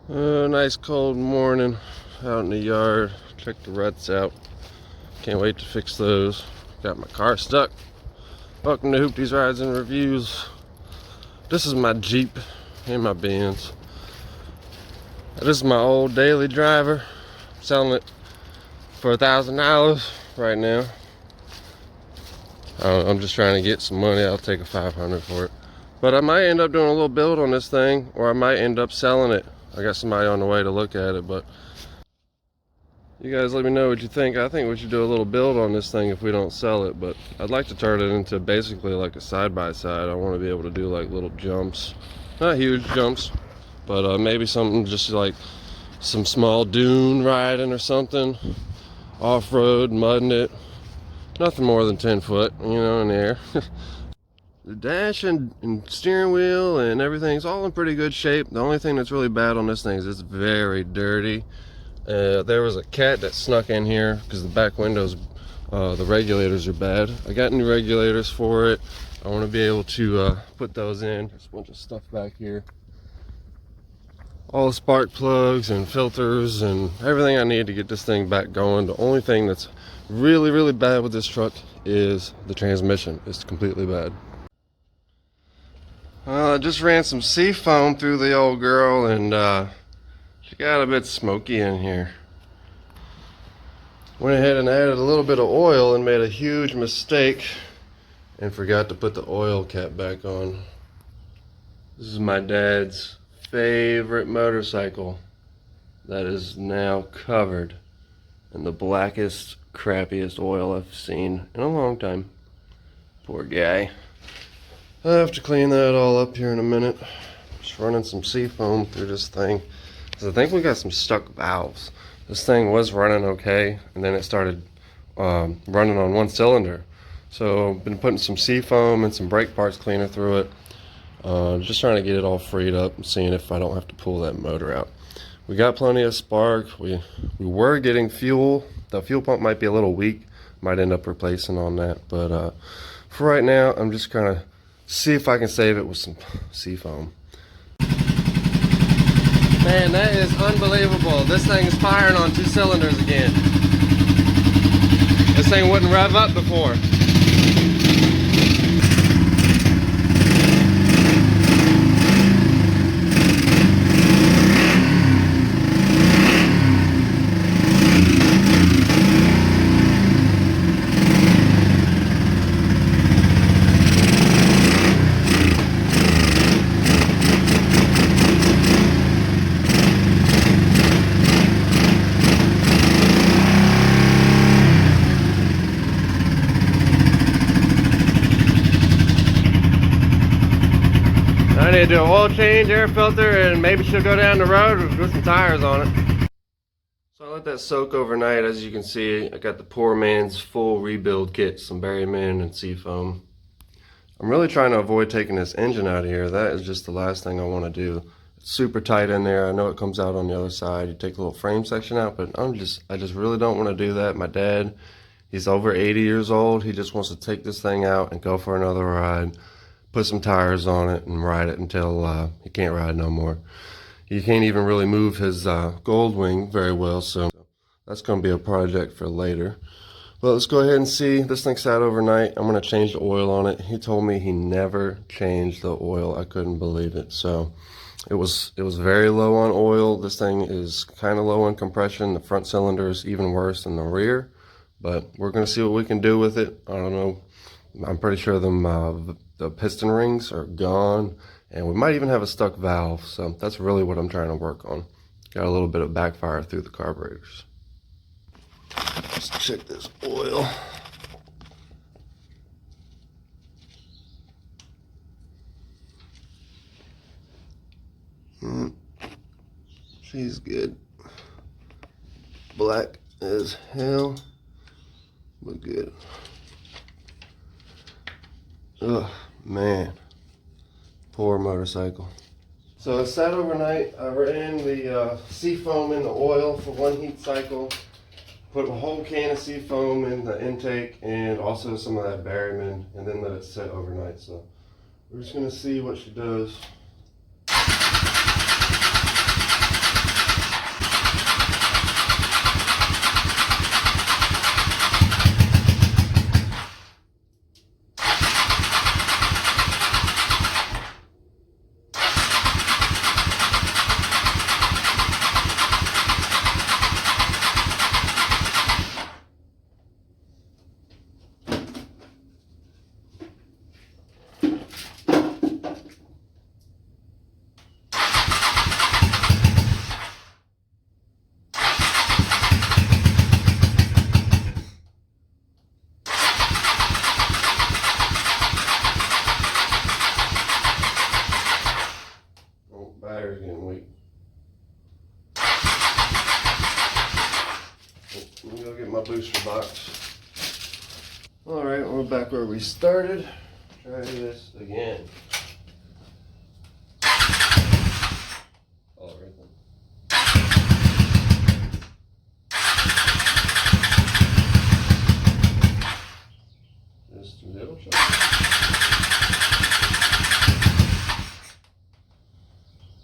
Nice cold morning out in the yard. Check the ruts out. Can't wait to fix those. Got my car stuck. Welcome to Hoopty's Rides and Reviews. This is my Jeep and my Benz. This is my old daily driver. I'm selling it for $1,000 right now. I'm just trying to get some money. I'll take a $500 for it. But I might end up doing a little build on this thing, or I might end up selling it. I got somebody on the way to look at it, but you guys let me know what you think. I think we should do a little build on this thing if we don't sell it, but I'd like to turn it into basically like a side-by-side. I want to be able to do like little jumps. Not huge jumps, but maybe something just like some small dune riding or something. Off-road, mudding it. Nothing more than 10 foot, you know, in the air. The dash and steering wheel and everything's all in pretty good shape. The only thing that's really bad on this thing is it's very dirty. There was a cat that snuck in here because the back windows, the regulators are bad. I got new regulators for it. I want to be able to put those in. There's a bunch of stuff back here. All the spark plugs and filters and everything I need to get this thing back going. The only thing that's really bad with this truck is the transmission. It's completely bad. I just ran some Seafoam through the old girl, and she got a bit smoky in here. Went ahead and added a little bit of oil and made a huge mistake and forgot to put the oil cap back on. This is my dad's favorite motorcycle that is now covered in the blackest, crappiest oil I've seen in a long time. Poor guy. I have to clean that all up here in a minute. Just running some Seafoam through this thing. I think we got some stuck valves. This thing was running okay, and then it started running on one cylinder. So I've been putting some Seafoam and some brake parts cleaner through it. Just trying to get it all freed up and seeing if I don't have to pull that motor out. We got plenty of spark. We were getting fuel. The fuel pump might be a little weak. Might end up replacing on that. But for right now, I'm just gonna see if I can save it with some Seafoam. Man, that is unbelievable. This thing is firing on 2 cylinders again. This thing wouldn't rev up before. I need to do an oil change, air filter, and maybe she'll go down the road with some tires on it. So I let that soak overnight. As you can see, I got the poor man's full rebuild kit, some Berryman and Seafoam. I'm really trying to avoid taking this engine out of here. That is just the last thing I want to do. It's super tight in there. I know it comes out on the other side. You take the little frame section out, but I just really don't want to do that. My dad, he's over 80 years old. He just wants to take this thing out and go for another ride. Put some tires on it and ride it until he can't ride no more. He can't even really move his gold wing very well, so that's going to be a project for later. But let's go ahead and see. This thing sat overnight. I'm going to change the oil on it. He told me he never changed the oil. I couldn't believe it. So it was very low on oil. This thing is kind of low on compression. The front cylinder is even worse than the rear. But we're going to see what we can do with it. I don't know. I'm pretty sure the piston rings are gone, and we might even have a stuck valve. So that's really what I'm trying to work on. Got a little bit of backfire through the carburetors. Let's check this oil. She's good. Black as hell, but good. Ugh, man. Poor motorcycle. So it sat overnight. I ran the Seafoam in the oil for 1 heat cycle. Put a whole can of Seafoam in the intake and also some of that Berryman, and then let it sit overnight. So we're just gonna see what she does. me go get my booster box. Alright, we're back where we started. Try this again. Alright then. Just a little shot.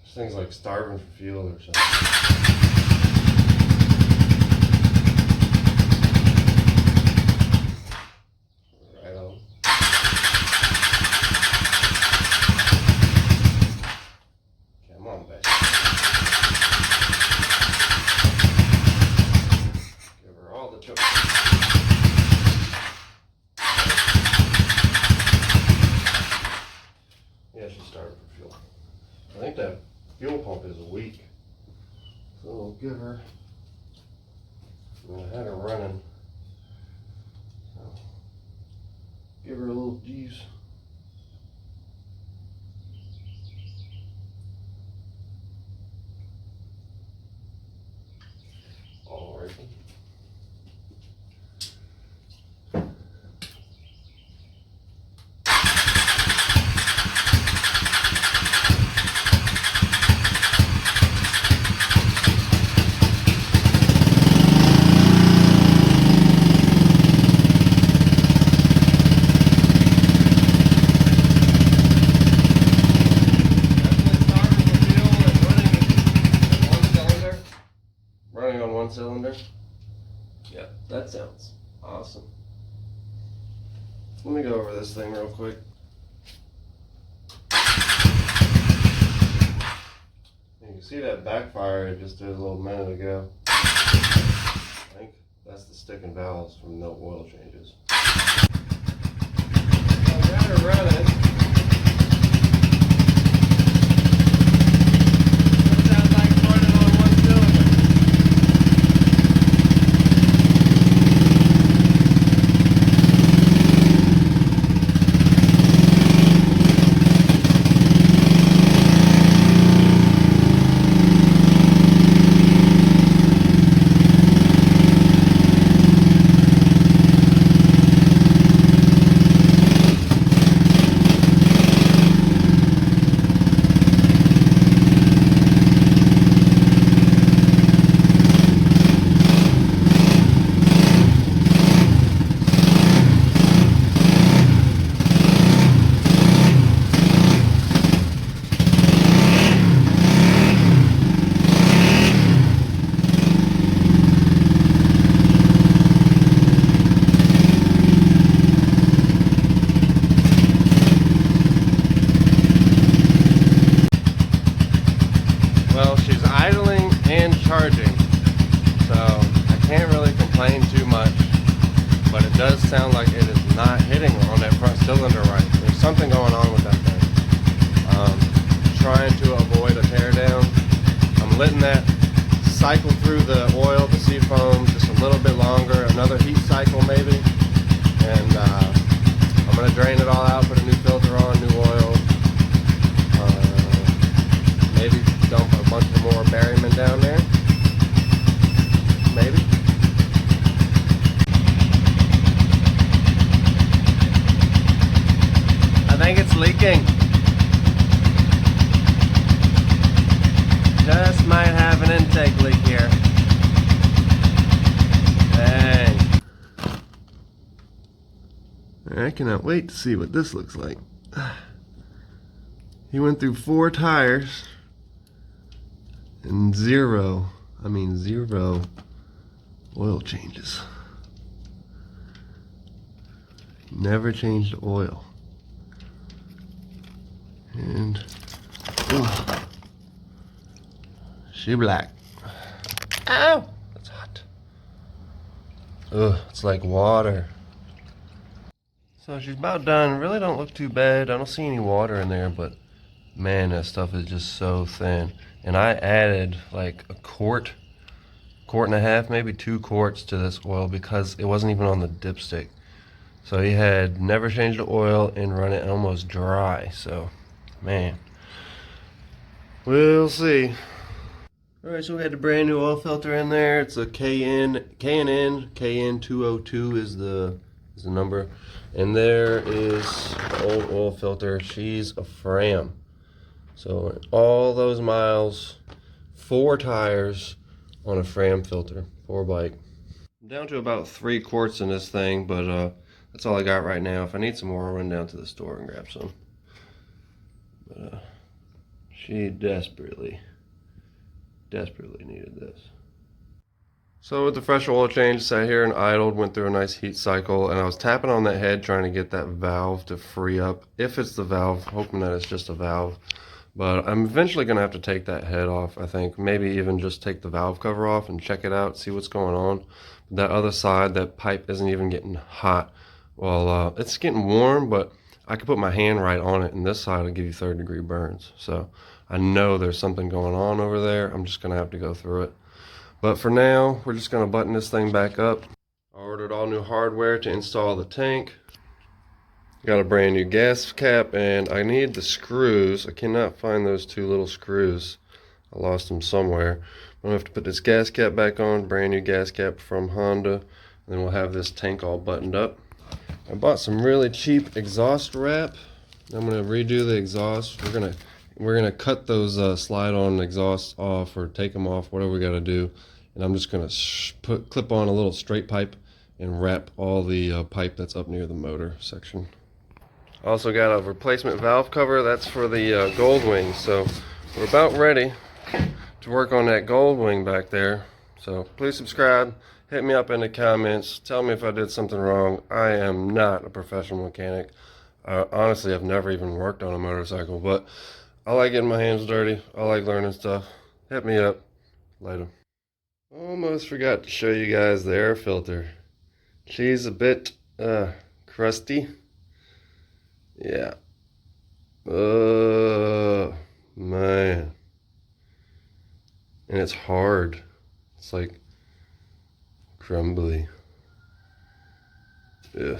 This thing's like starving for fuel or something. Right on. Come on, baby. Give her all the choke. Yeah, she's starving for fuel. I think that fuel pump is weak. So we'll give her, I had her running. So give her a little juice. All right. Running on one cylinder? Yeah, that sounds awesome. Let me go over this thing real quick. You can see that backfire I just did a little minute ago. I think that's the sticking valves from no oil changes. So I got her running. Well, she's idling and charging, so I can't really complain too much, but it does sound like it is not hitting on that front cylinder right. There's something going on with that thing. Trying to avoid a teardown. I'm letting that cycle through the oil, the Seafoam, just a little bit longer, another heat cycle maybe, and I'm going to drain it all out, put a new filter on, new oil, maybe dump a bunch of more berryman down there. Maybe. I think it's leaking. Just might have an intake leak here. Dang. I cannot wait to see what this looks like. He went through 4 tires and zero oil changes. Never changed oil. And she black. Ow! That's hot. Ugh, it's like water. So she's about done. Really don't look too bad. I don't see any water in there, but man, that stuff is just so thin. And I added like a quart and a half, maybe 2 quarts to this oil because it wasn't even on the dipstick. So he had never changed the oil and run it almost dry. So, man, we'll see. Alright, so we had the brand new oil filter in there. It's a KN 202 is the number. And there is the old oil filter. She's a Fram. So all those miles, 4 tires on a Fram filter, 4 bike. I'm down to about 3 quarts in this thing, but that's all I got right now. If I need some more, I'll run down to the store and grab some. But she desperately needed this. So with the fresh oil change, sat here and idled, went through a nice heat cycle, and I was tapping on that head trying to get that valve to free up. If it's the valve, hoping that it's just a valve. But I'm eventually going to have to take that head off, I think. Maybe even just take the valve cover off and check it out, see what's going on. That other side, that pipe isn't even getting hot. Well, it's getting warm, but I could put my hand right on it, and this side will give you 3rd-degree burns. So I know there's something going on over there. I'm just going to have to go through it. But for now, we're just going to button this thing back up. I ordered all new hardware to install the tank. Got a brand new gas cap, and I need the screws. I cannot find those 2 little screws. I lost them somewhere. I'm going to have to put this gas cap back on, brand new gas cap from Honda, and then we'll have this tank all buttoned up. I bought some really cheap exhaust wrap. I'm going to redo the exhaust. We're gonna cut those slide-on exhausts off or take them off, whatever we got to do. And I'm just gonna clip on a little straight pipe and wrap all the pipe that's up near the motor section. Also got a replacement valve cover. That's for the gold wing. So we're about ready to work on that gold wing back there. So please subscribe. Hit me up in the comments. Tell me if I did something wrong. I am not a professional mechanic. Honestly, I've never even worked on a motorcycle, but I like getting my hands dirty. I like learning stuff. Hit me up. Later. Almost forgot to show you guys the air filter. She's a bit crusty. Yeah. Man. And it's hard. It's like crumbly. Yeah.